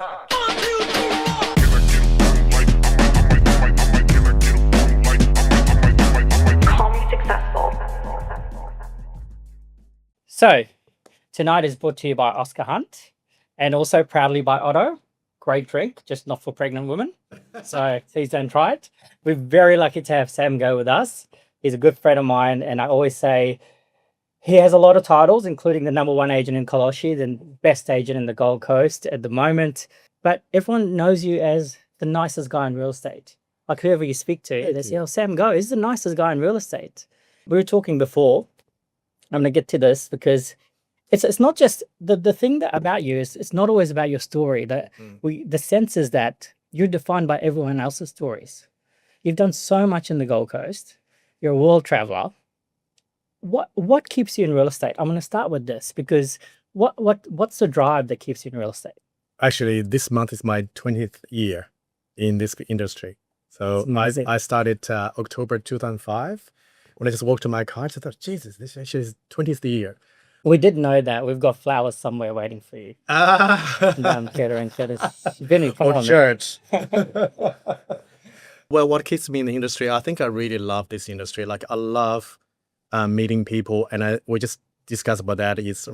Call me successful. So, tonight is brought to you by Oscar Hunt and also proudly by Otto. Great drink, just not for pregnant women. So, please don't try it. We're very lucky to have Sam Guo with us. He's a good friend of mine, and I always say he has a lot of titles, including the number one agent in Koloshi, the best agent in the Gold Coast at the moment. But everyone knows you as the nicest guy in real estate. Like whoever you speak to, they say, "Oh, Sam Guo is the nicest guy in real estate." We were talking before. I'm going to get to this because it's not just the thing that about you is it's not always about your story. The sense is that you're defined by everyone else's stories. You've done so much in the Gold Coast. You're a world traveler. What keeps you in real estate? I'm going to start with this because what's the drive that keeps you in real estate? Actually, this month is my 20th year in this industry. So I started October 2005. When I just walked to my car, I thought, Jesus, this actually is 20th year. We did know that. We've got flowers somewhere waiting for you. No, I'm kidding. You've been in Or church. Well, what keeps me in the industry, I think I really love this industry. Like I love meeting people, and we just discussed about that. It's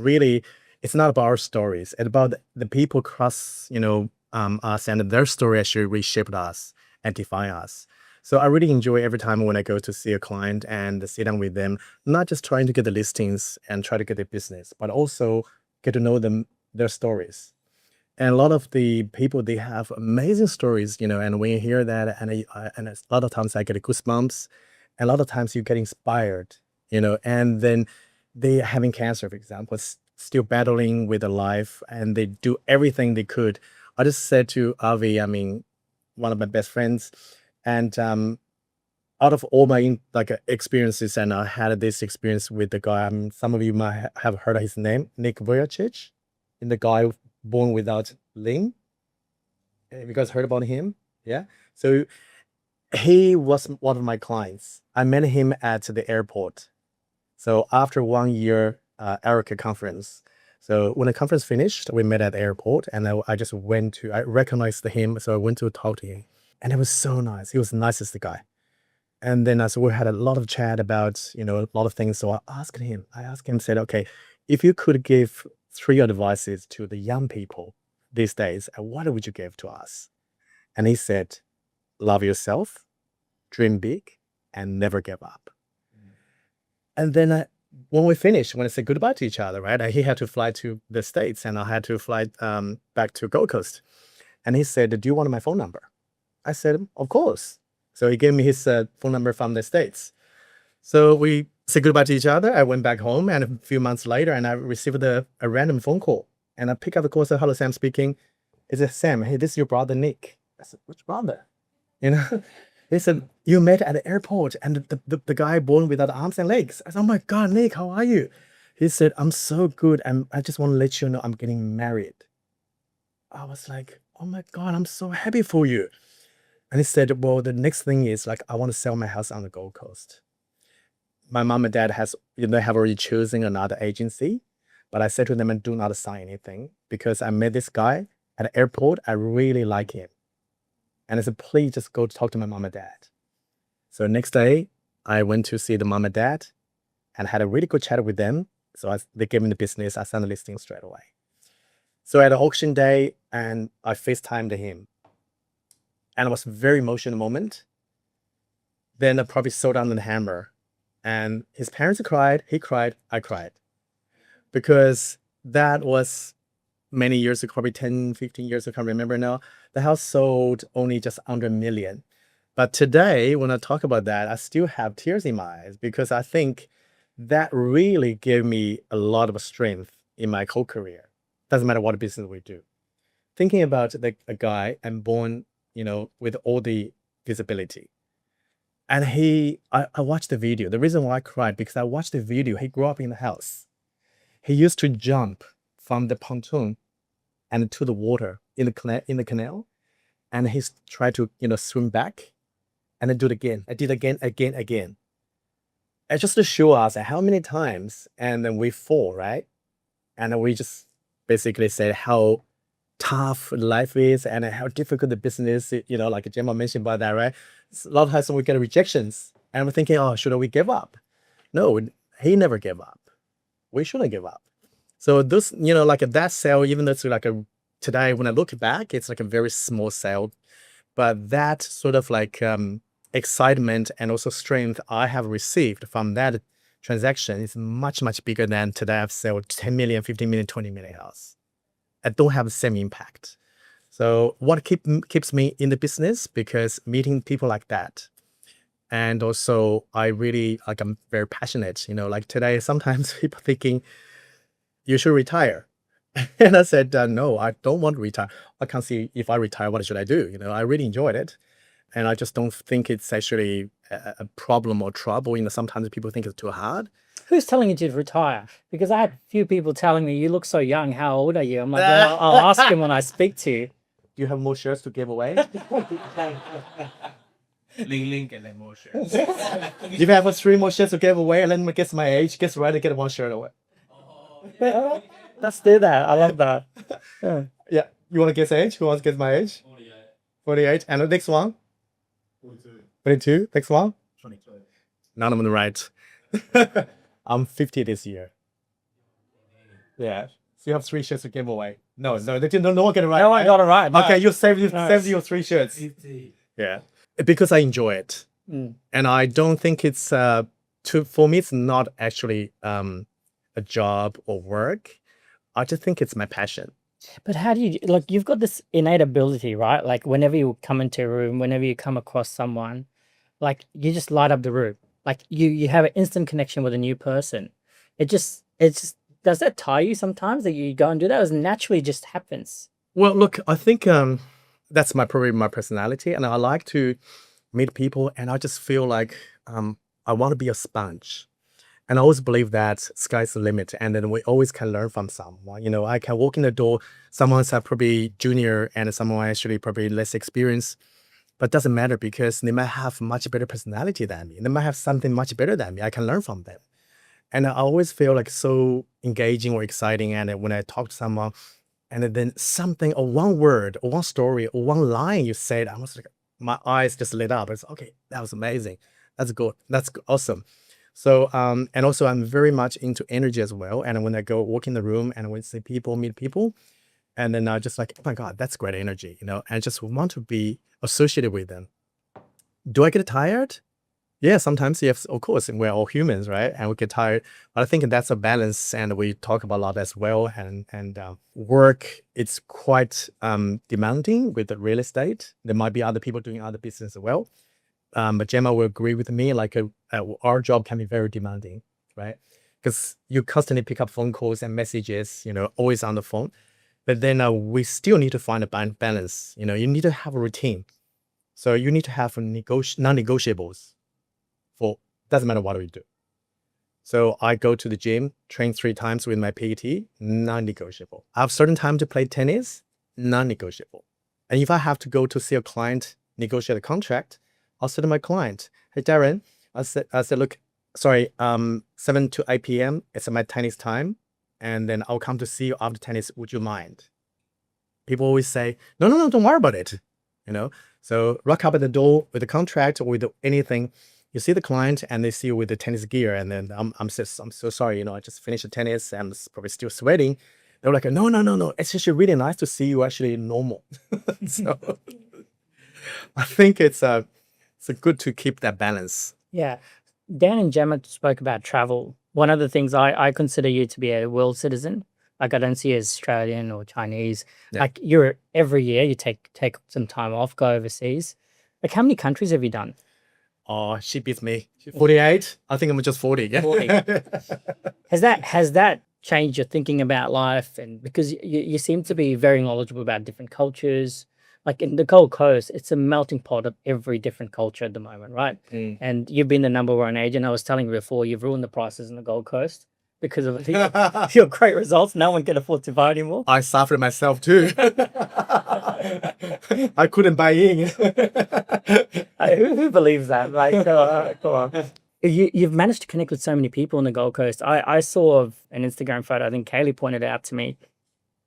not about our stories. It's about the people across, us, and their story actually reshaped us and define us. So I really enjoy every time when I go to see a client and sit down with them, not just trying to get the listings and try to get their business, but also get to know them, their stories. And a lot of the people, they have amazing stories, and when you hear that, and a lot of times I get goosebumps, and a lot of times you get inspired, and then they having cancer, for example, still battling with their life, and they do everything they could. I just said to Avi, one of my best friends, and out of all my experiences, and I had this experience with the guy, some of you might have heard of his name, Nick Vujicic, the guy born without limb. Have you guys heard about him? Yeah. So he was one of my clients. I met him at the airport. So after 1 year Erica conference, so when the conference finished, we met at the airport, and I recognized him, so I went to talk to him. And it was so nice. He was the nicest guy. And then so we had a lot of chat about, a lot of things. So I asked him, said, okay, if you could give 3 advices to the young people these days, what would you give to us? And he said, love yourself, dream big, and never give up. And then when we finished, when I said goodbye to each other, right, he had to fly to the States, and I had to fly back to Gold Coast. And he said, do you want my phone number? I said, of course. So he gave me his phone number from the States. So we said goodbye to each other. I went back home, and a few months later, and I received a random phone call. And I picked up the call and said, hello, Sam speaking. Is it Sam? Hey, this is your brother, Nick. I said, which brother? He said, you met at the airport, and the guy born without arms and legs. I said, oh my God, Nick, how are you? He said, I'm so good. I just want to let you know I'm getting married. I was like, oh my God, I'm so happy for you. And he said, well, the next thing is I want to sell my house on the Gold Coast. My mom and dad have already chosen another agency, but I said to them, do not sign anything because I met this guy at the airport. I really like him. And I said, please just go talk to my mom and dad. So next day I went to see the mom and dad and had a really good chat with them. So they gave me the business. I signed the listing straight away. So at the auction day, and I FaceTimed him. And it was a very emotional moment. Then I probably sold down the hammer. And his parents cried, he cried, I cried. Because that was many years ago, probably 10, 15 years ago, I can't remember now. The house sold only just under $1 million. But today, when I talk about that, I still have tears in my eyes because I think that really gave me a lot of strength in my whole career. Doesn't matter what business we do. Thinking about a guy and born, with all the visibility. And I watched the video. The reason why I cried, because I watched the video, he grew up in the house. He used to jump from the pontoon and to the water in the canal. And he tried to, swim back and then do it again. I did again. And just to show us how many times and then we fall, right? And we just basically said how tough life is and how difficult the business, like Gemma mentioned about that, right? A lot of times we get rejections and we're thinking, oh, should we give up? No, he never gave up. We shouldn't give up. So this, like that sale, even though it's like today, when I look back, it's like a very small sale, but that sort of like excitement and also strength I have received from that transaction is much, much bigger than today I've sold 10 million, 15 million, 20 million house. I don't have the same impact. So what keeps me in the business, because meeting people like that. And also I really, like, I'm very passionate, like today, sometimes people thinking you should retire. And I said, no, I don't want to retire. I can't see if I retire, what should I do? I really enjoyed it. And I just don't think it's actually a problem or trouble. Sometimes people think it's too hard. Who's telling you to retire? Because I had a few people telling me, you look so young, how old are you? I'm like, well, I'll ask him when I speak to you. Do you have more shirts to give away? Link and then more shirts. If you have 3 more shirts to give away, and then guess my age, guess right, I get 1 shirt away. Let's do that. I love that. Yeah. You want to guess age? Who wants to guess my age? 48. 48. And the next one? 42. 42. Next one? 22. None of them right. I'm 50 this year. Yeah. So you have 3 shirts to give away. No, they didn't. No one get it right. No one got it right. No. Okay, you saved No. your 3 shirts. 50. Yeah. Because I enjoy it. Mm. And I don't think it's for me it's not actually a job or work. I just think it's my passion. But how do you, like, you've got this innate ability, right? Like whenever you come into a room, whenever you come across someone, like you just light up the room. Like you have an instant connection with a new person. It's just, does that tie you sometimes that you go and do that? Or it naturally just happens? Well, look, I think that's probably my personality, and I like to meet people, and I just feel like I want to be a sponge. And I always believe that sky's the limit, and then we always can learn from someone. I can walk in the door, someone's probably junior and someone actually probably less experienced, but it doesn't matter because they might have much better personality than me. They might have something much better than me. I can learn from them. And I always feel like so engaging or exciting. And when I talk to someone, and then something or one word or one story or one line you said, I was like, my eyes just lit up. It's okay, that was amazing. That's good. That's awesome. So, and also I'm very much into energy as well. And when I go walk in the room and when I see people, meet people, and then I just like, oh my God, that's great energy, and I just want to be associated with them. Do I get tired? Yeah, sometimes, yes, of course, we're all humans, right? And we get tired, but I think that's a balance, and we talk about a lot as well. And work, it's quite demanding with the real estate. There might be other people doing other business as well. But Gemma will agree with me, like our job can be very demanding, right? Because you constantly pick up phone calls and messages, always on the phone. But then we still need to find a balance. You need to have a routine. So you need to have non-negotiables for, doesn't matter what we do. So I go to the gym, train 3 times with my PT, non-negotiable. I have certain time to play tennis, non-negotiable. And if I have to go to see a client, negotiate a contract, I'll say to my client, hey, Darren, I said, look, sorry, 7 to 8 p.m. It's my tennis time. And then I'll come to see you after tennis. Would you mind? People always say, no, don't worry about it. So rock up at the door with a contract or with anything. You see the client and they see you with the tennis gear. And then I'm so sorry, I just finished the tennis and I'm probably still sweating. They're like, no. It's actually really nice to see you actually normal. So I think it's good to keep that balance. Yeah. Dan and Gemma spoke about travel. One of the things I consider you to be a world citizen. Like I don't see you as Australian or Chinese. Yeah. Like you're every year you take some time off, go overseas. Like how many countries have you done? Oh, she beats me. 48. I think I'm just 40. Yeah. 40. Has that changed your thinking about life? And because you seem to be very knowledgeable about different cultures. Like in the Gold Coast, it's a melting pot of every different culture at the moment, right? Mm. And you've been the #1 agent. I was telling you before, you've ruined the prices in the Gold Coast because of your great results. No one can afford to buy anymore. I suffered myself too. I couldn't buy in. Who believes that? Like, come on. You've managed to connect with so many people on the Gold Coast. I saw an Instagram photo, I think Kaylee pointed out to me.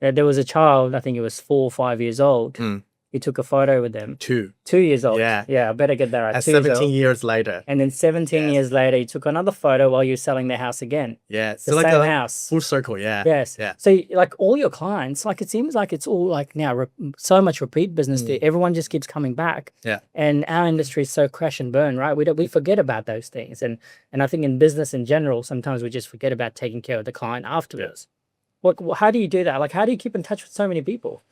There was a child, I think it was 4 or 5 years old. Mm. He took a photo with them. 2. 2 years old. Yeah. Yeah, I better get that right. At 2 years 17 old. years later. And then 17 Yes. years later, he took another photo while you were selling their house again. Yeah. The So like same a house. full circle. Yeah. Yes. Yeah. So like all your clients, like it seems like it's all like now so much repeat business. Everyone just keeps coming back. Yeah. And our industry is so crash and burn, right? We forget about those things. And I think in business in general, sometimes we just forget about taking care of the client afterwards. How do you do that? Like, how do you keep in touch with so many people?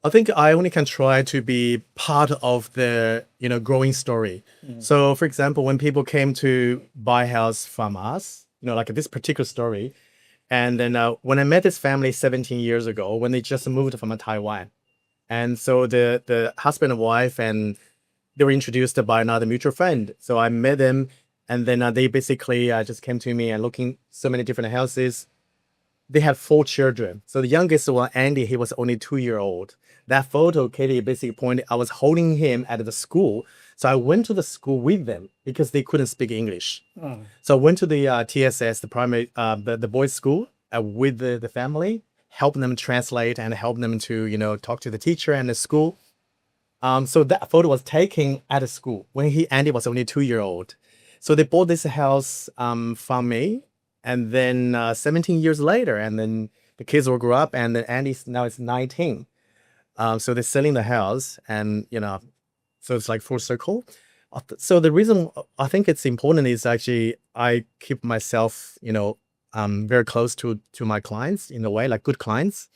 I think I only can try to be part of the, growing story. So for example, when people came to buy house from us, like this particular story, and then when I met this family 17 years ago, when they just moved from Taiwan, and so the husband and wife, and they were introduced by another mutual friend. So I met them, and then they basically just came to me and looking so many different houses. They had 4 children. So the youngest one, Andy, he was only 2-year-old. That photo, Katie basically pointed, I was holding him at the school. So I went to the school with them because they couldn't speak English. So I went to the TSS, the primary, the boys' school with the family, help them translate and help them to, talk to the teacher and the school. So that photo was taken at the school when Andy was only 2-year-old. So they bought this house from me. And then 17 years later, and then the kids will grow up, and then Andy now is 19. So they're selling the house, and so it's like full circle. So the reason I think it's important is actually I keep myself, very close to my clients in a way, like good clients.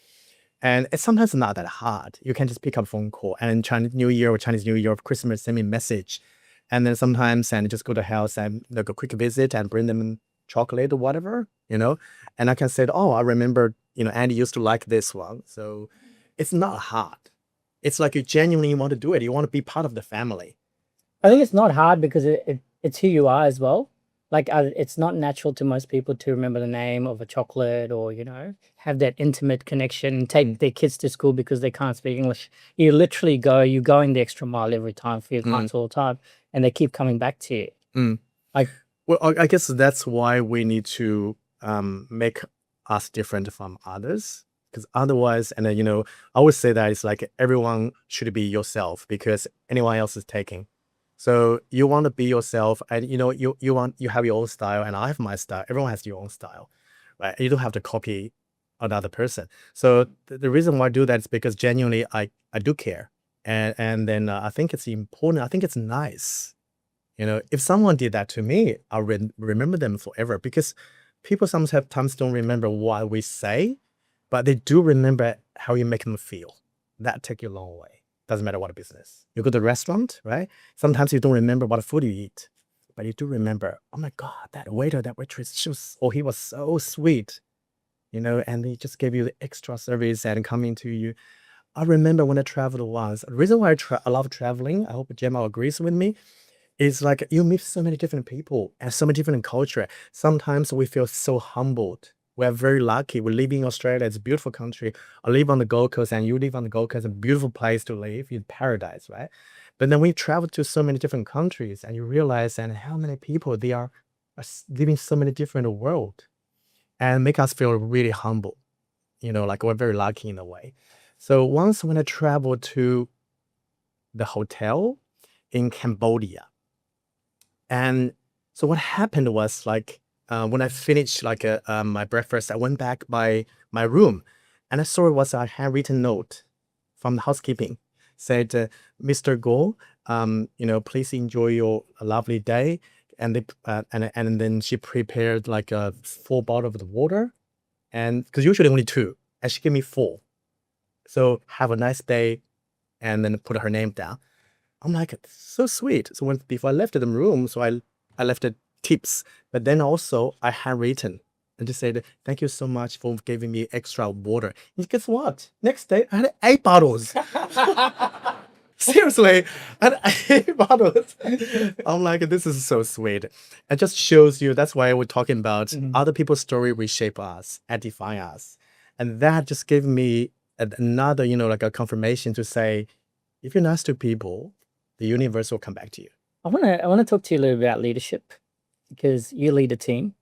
And it's sometimes not that hard. You can just pick up a phone call, and Chinese New Year or Chinese New Year or Christmas, send me a message. And then sometimes and just go to the house and like a quick visit and bring them chocolate or whatever, and I can say, oh, I remember, Andy used to like this one. So it's not hard. It's like you genuinely want to do it. You want to be part of the family. I think it's not hard because it's who you are as well. Like it's not natural to most people to remember the name of a chocolate or, have that intimate connection and take their kids to school because they can't speak English. You literally you're going the extra mile every time for your clients all the time, and they keep coming back to you. Like, well, I guess that's why we need to make us different from others. Because otherwise, and then, I always say that it's like everyone should be yourself because anyone else is taking. So you want to be yourself, and you have your own style, and I have my style. Everyone has your own style, right? You don't have to copy another person. So the reason why I do that is because genuinely I do care, and then I think it's important. I think it's nice. If someone did that to me, I'll remember them forever because people sometimes don't remember what we say, but they do remember how you make them feel. That takes you a long way. Doesn't matter what business. You go to the restaurant, right? Sometimes you don't remember what food you eat, but you do remember, oh my God, that waiter, that waitress, he was so sweet, and they just gave you the extra service and coming to you. I remember when I traveled once, the reason why I love traveling, I hope Gemma agrees with me, it's like you meet so many different people and so many different culture. Sometimes we feel so humbled. We're very lucky. We live in Australia. It's a beautiful country. I live on the Gold Coast, and you live on the Gold Coast. It's a beautiful place to live. It's paradise, right? But then we travel to so many different countries, and you realize and how many people they are living so many different world, and make us feel really humble. Like we're very lucky in a way. So once when I traveled to the hotel in Cambodia. And so what happened was like when I finished my breakfast, I went back by my room, and I saw it was a handwritten note from the housekeeping. Said, Mr. Guo, please enjoy your lovely day. And and then she prepared like a 4 bottle of the water, and because usually only 2, and she gave me 4. So have a nice day, and then put her name down. I'm like, so sweet. So before I left the room, so I left the tips, but then also I handwritten and just said, thank you so much for giving me extra water. And guess what? Next day, I had 8 bottles. Seriously, I had 8 bottles. I'm like, this is so sweet. It just shows you, that's why we're talking about other people's story reshape us and define us. And that just gave me another, like a confirmation to say, if you're nice to people, the universe will come back to you. I want to talk to you a little bit about leadership because you lead a team,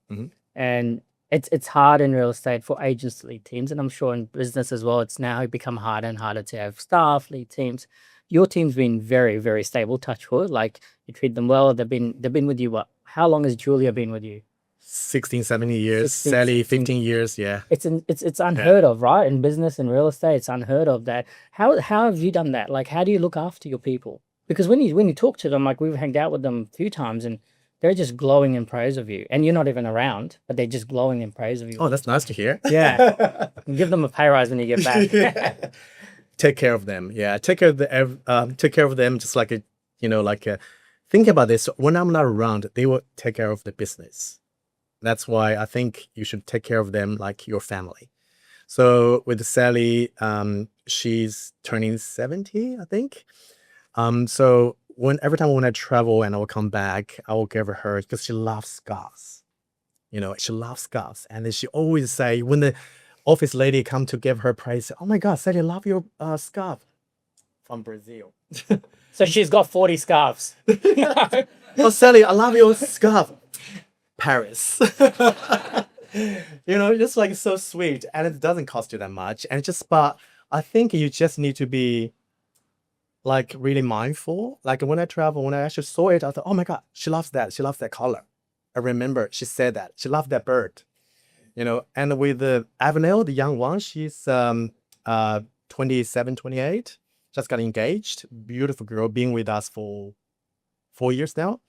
and it's hard in real estate for agents to lead teams, and I'm sure in business as well. It's now become harder and harder to have staff lead teams. Your team's been very, very stable. Touch wood, like you treat them well. They've been with you. What? How long has Julia been with you? 16, 17 years, 16, Sally, 16. 15 years. Yeah. It's unheard of, right? In business and real estate, it's unheard of that. How have you done that? Like, how do you look after your people? Because when you talk to them, like we've hanged out with them a few times, and they're just glowing in praise of you, and you're not even around, but they're just glowing in praise of you. Oh, that's nice to hear. Yeah. Give them a pay rise when you get back. Yeah. Take care of them. Yeah, take care of them. Just like think about this. When I'm not around, they will take care of the business. That's why I think you should take care of them like your family. So with Sally, she's turning 70, I think. So every time when I travel and I will come back, I will give her because she loves scarves. She loves scarves, and then she always say when the office lady come to give her praise, "Oh my God, Sally, I love your scarf from Brazil." So she's got 40 scarves. "Oh, Sally, I love your scarf, Paris." Just like so sweet, and it doesn't cost you that much, and but I think you just need to be like really mindful. Like when I travel, when I actually saw it, I thought, "Oh my God, she loves that. She loves that color." I remember she said that she loved that bird. And with the Avenel, the young one, she's 27, 28, just got engaged. Beautiful girl, been with us for 4 years now.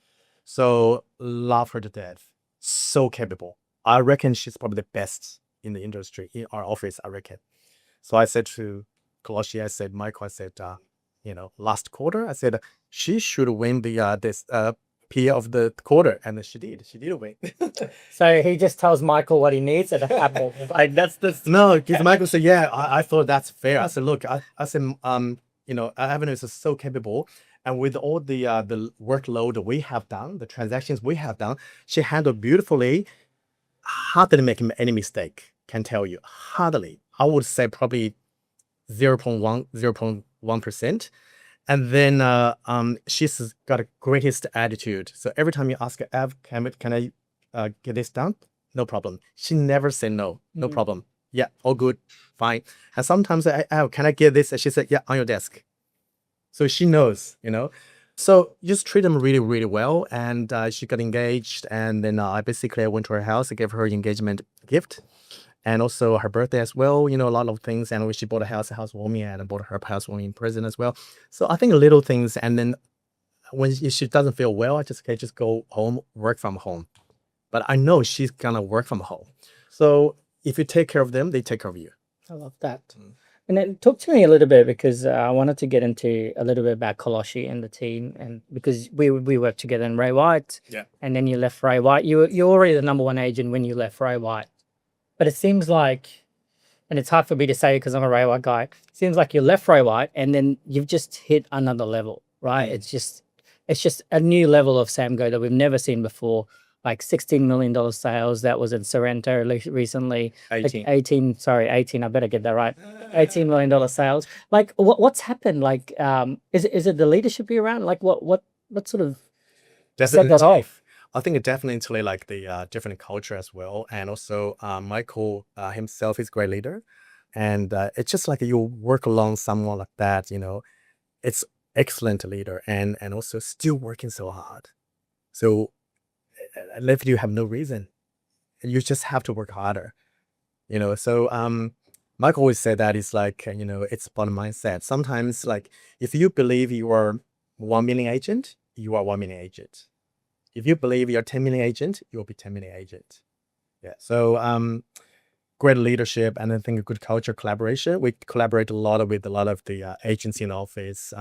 So love her to death. So capable. I reckon she's probably the best in the industry, in our office, I reckon. So I said to Koloshi, I said, Michael, I said, last quarter, I said, she should win this P of the quarter, and she did. She did win. So he just tells Michael what he needs and it happens. Like that's the No, because Michael said, yeah, I thought that's fair. I said, look, I said, Avenue is so capable, and with all the workload we have done, the transactions we have done, she handled beautifully. Hardly make any mistake. Can tell you, hardly. I would say probably 0.1%. And then she's got a greatest attitude. So every time you ask her, Av, can I get this done? No problem. She never say no. No problem. Yeah, all good, fine. And sometimes Av, can I get this? And she said, yeah, on your desk. So she knows, So you just treat them really, really well. And she got engaged. And then I basically went to her house. I gave her engagement gift. And also her birthday as well, a lot of things. And she bought a housewarming, and I bought her a housewarming in prison as well. So I think little things. And then when she doesn't feel well, I just go home, work from home. But I know she's gonna work from home. So if you take care of them, they take care of you. I love that. And then talk to me a little bit, because I wanted to get into a little bit about Koloshi and the team, and because we worked together in Ray White. Yeah. And then you left Ray White. You're already the number one agent when you left Ray White. But it seems like, and it's hard for me to say because I'm a Ray White guy, it seems like you left Ray White and then you've just hit another level, right? It's just a new level of Sam Guo that we've never seen before. Like $16 million sales. That was in Sorrento recently. 18. 18, I better get that right. $18 million sales. Like what's happened? Like, is it the leadership you're around? Like what sort of set that off? I think it definitely like the different culture as well. And also Michael himself is a great leader. And it's just like you work along someone like that, it's excellent leader and also still working so hard. So left you have no reason. You just have to work harder, So Michael always said that it's like, it's about mindset. Sometimes like if you believe you are 1 million agent, you are 1 million agent. If you believe you're 10 million agent, you'll be 10 million agent. Yeah. So great leadership, and I think a good culture collaboration. We collaborate a lot with a lot of the agents in the office.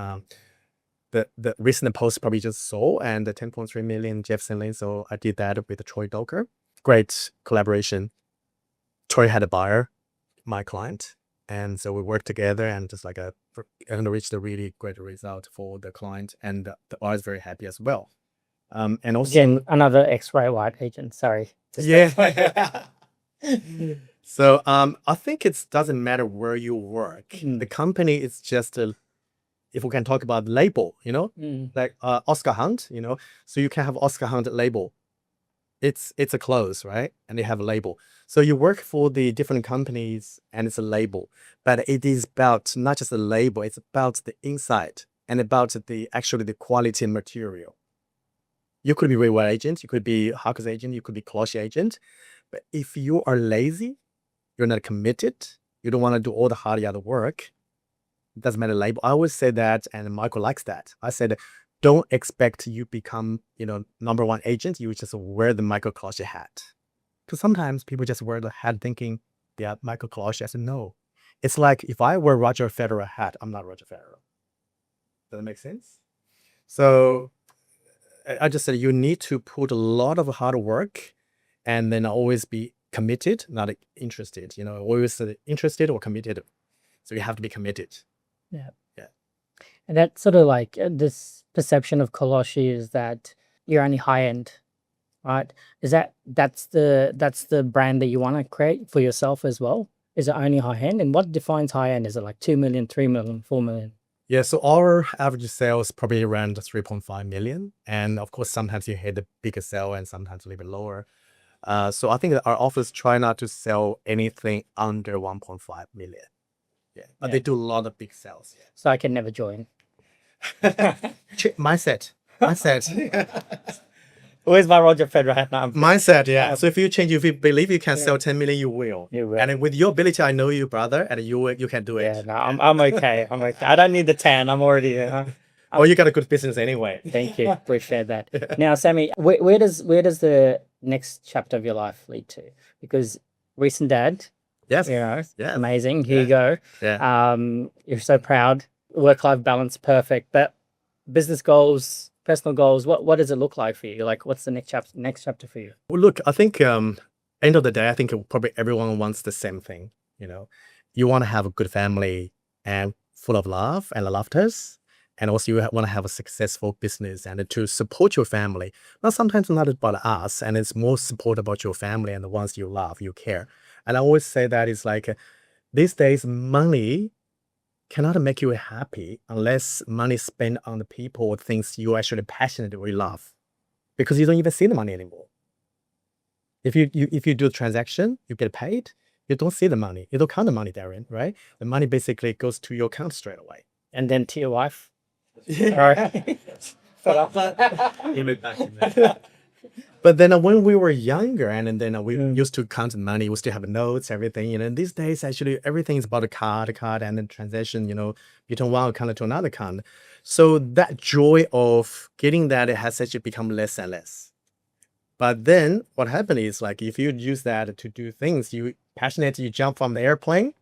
The recent post probably just saw, and the 10.3 million Jefferson Lane. So I did that with Troy Doker. Great collaboration. Troy had a buyer, my client. And so we worked together and just like and reached a really great result for the client, and the buyer is very happy as well. And also Again, another ex-Ray White agent. Sorry. Yeah. So I think it doesn't matter where you work. The company is just if we can talk about label, like Oscar Hunt, so you can have Oscar Hunt label it's a clothes, right? And they have a label. So you work for the different companies and it's a label, but it is about not just the label, it's about the inside and about the actually the quality and material. You could be reward agent, you could be Hawkers agent, you could be Cloche agent, but if you are lazy, you're not committed, you don't want to do all the hard yard work, it doesn't matter label. I always say that, and Michael likes that. I said, don't expect you become, number one agent. You just wear the Michael Cloche hat. Because sometimes people just wear the hat thinking, yeah, Michael Cloche. I said, no. It's like if I wear Roger Federer hat, I'm not Roger Federer. Does that make sense? So I just said you need to put a lot of hard work and then always be committed, not interested. Always interested or committed. So you have to be committed. Yeah. Yeah. And that's sort of like this perception of Koloshi is that you're only high end, right? Is that's the brand that you want to create for yourself as well? Is it only high end? And what defines high end? Is it like 2 million, 3 million, 4 million? Yeah, so our average sales probably around 3.5 million. And of course, sometimes you hit the bigger sale and sometimes a little bit lower. So I think that our office try not to sell anything under 1.5 million. Yeah, but they do a lot of big sales. So I can never join. Mindset. Where's my Roger Federer hat now? Mindset, yeah. So if you believe you can sell 10 million, you will. You will. And with your ability, I know you, brother, and you can do it. Yeah, no, I'm okay. I'm okay. I don't need the 10. I'm already. Oh, you got a good business anyway. Thank you. Appreciate that. Now, Sammy, where does the next chapter of your life lead to? Because recent dad, Yes. Yeah. Amazing. Here you go. Yeah. You're so proud. Work-life balance, perfect. But business goals, personal goals, what does it look like for you? Like, what's the next chapter for you? Well, look, I think end of the day, I think probably everyone wants the same thing. You want to have a good family and full of love and laughters. And also you want to have a successful business and to support your family. Now, sometimes not about us, and it's more support about your family and the ones you love, you care. And I always say that it's like these days, money cannot make you happy unless money is spent on the people or things you actually passionately love, because you don't even see the money anymore. If you do a transaction, you get paid, you don't see the money. You don't count the money therein, right? The money basically goes to your account straight away. And then to your wife. All right. But then when we were younger and then we used to count the money, we still have notes, everything, and these days, actually, everything is about a card and then transaction, between one account to another account. So that joy of getting that, it has actually become less and less. But then what happened is like, if you use that to do things, you passionate, you jump from the airplane,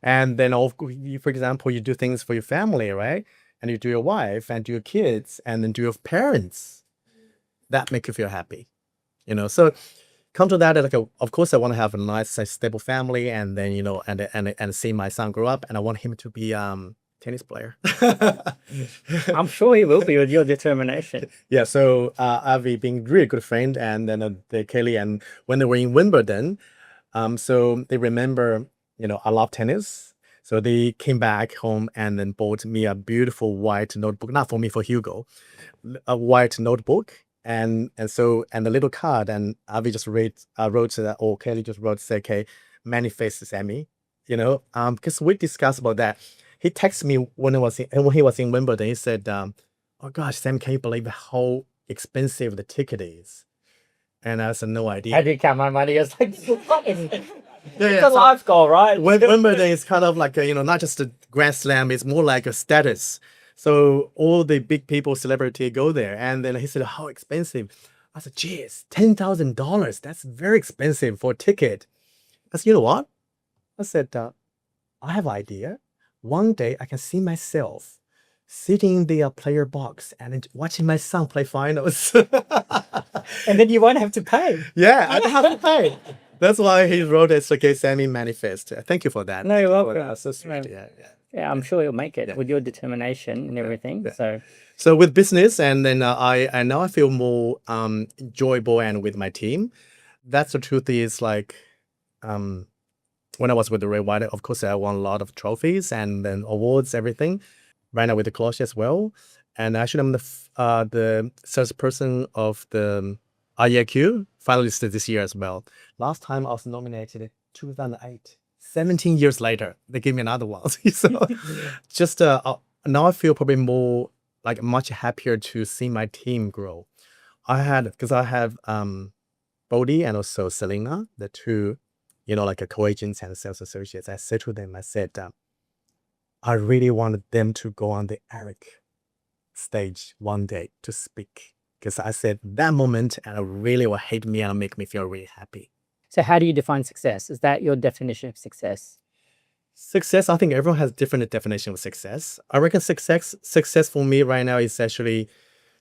and then for example, you do things for your family, right? And you do your wife and do your kids and then do your parents. That make you feel happy. So come to that, like, of course, I want to have a nice, stable family, and then and see my son grow up, and I want him to be tennis player. I'm sure he will be with your determination. Yeah. So Avi being really good friend, and then the Kelly, and when they were in Wimbledon, so they remember, I love tennis. So they came back home and then bought me a beautiful white notebook, not for me, for Hugo, a white notebook. And the little card, and Avi just wrote that, or Kelly just wrote, say, okay, manifest Sammy, because we discussed about that. He texted me when he was in Wimbledon. He said, oh gosh, Sam, can you believe how expensive the ticket is? And I said, no idea. How do you count my money? It's like, Yeah, it's a life goal, right? Wimbledon is kind of like not just a Grand Slam, it's more like a status. So all the big people, celebrity go there. And then he said, how expensive? I said, geez, $10,000. That's very expensive for a ticket. I said, you know what? I said, I have an idea. One day I can see myself sitting in the player box and watching my son play finals. And then you won't have to pay. Yeah, I don't have to pay. That's why he wrote it, okay, Sammy Manifest. Thank you for that. No, you're welcome. That's so sweet. Yeah. Yeah, I'm sure you'll make it with your determination and everything. Yeah. So So with business, and then I feel more enjoyable and with my team. That's the truth is like, when I was with the Red White, of course I won a lot of trophies and then awards, everything. Right now with the Cloche as well. And actually I'm the salesperson of the IEQ finalisted this year as well. Last time I was nominated 2008. 17 years later, they gave me another one. So just now I feel probably more like much happier to see my team grow. Because I have Bodhi and also Selena, the two, like a co-agents and sales associates. I said to them, I said, I really wanted them to go on the Eric stage one day to speak. Because I said that moment and it really will hit me and make me feel really happy. So how do you define success? Is that your definition of success? Success, I think everyone has different definition of success. I reckon success for me right now is actually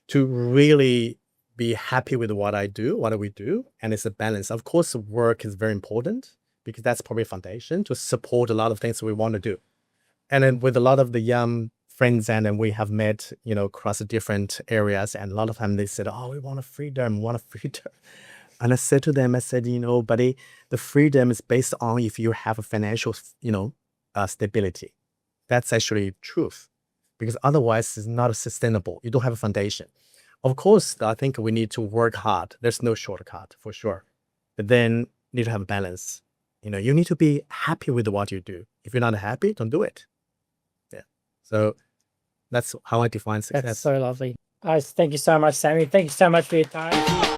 to really be happy with what I do, what we do, and it's a balance. Of course, work is very important because that's probably a foundation to support a lot of things we want to do. And then with a lot of the young friends and we have met, across different areas, and a lot of time they said, oh, we want a freedom. And I said to them, buddy, the freedom is based on if you have a financial, stability. That's actually truth, because otherwise it's not sustainable. You don't have a foundation. Of course, I think we need to work hard. There's no shortcut for sure, but then you need to have a balance. You need to be happy with what you do. If you're not happy, don't do it. Yeah. So that's how I define success. That's so lovely. Guys, thank you so much, Sammy. Thank you so much for your time.